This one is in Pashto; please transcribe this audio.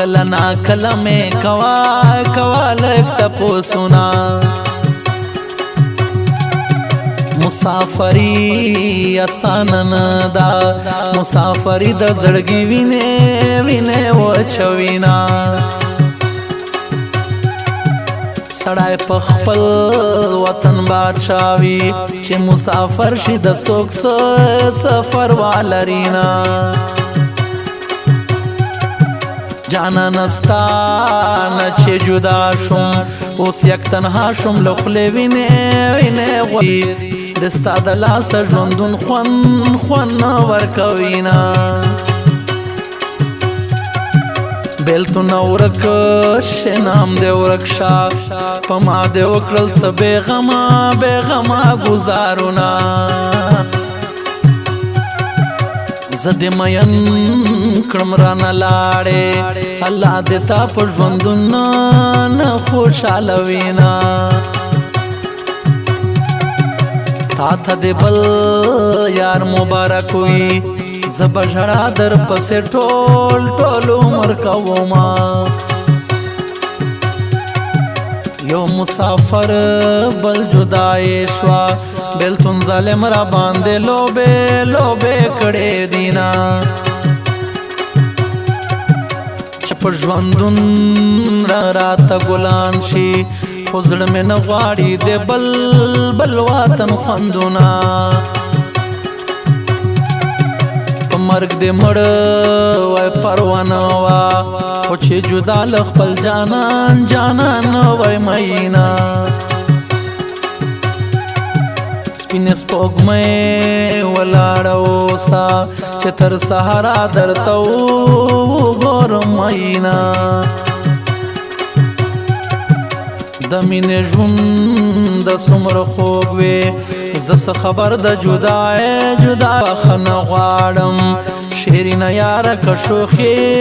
کلا نا کلا میں کوا لگ تپوسنا مسافری آسان ندا مسافری د زړګي وینه وچوینا سړای په خپل وطن بادشاوي چې مسافر شي د څوک سفر والرینا جانا نستا نچه جدا شم اوس یک تنها شم لخلی وینه غوی دستا دلاس ژوندون خون ورکوینا بیلتون ورک شنام دے ورک شا پما دے وکرل سا بے غما گزارونا زد مین کړم رانه لاړې الله دې تا په ژوندون نه خوشاله وینا تا ته دې بل یار مبارک وي زه به ژړا در پسې ټول عمر کوما یو مسافر بل جدای شوا بیلتون ظالم را باندې لوبه کړې دینا چپ ژوندون راته ګلان شي خو زړه مې نه غواړي د بل وطن خوندونه په مرګ دې مړ وای پروانه وا خو چې جدا له خپل جانان وای مینا سپین سپوږمۍ ولاړه اوسه چې تر سهاره درته وګورم مینا د مینې ژوند څومره خوږ وي زه څه خبر د جدا بخښنه غواړم شیرینه یاره که شوخي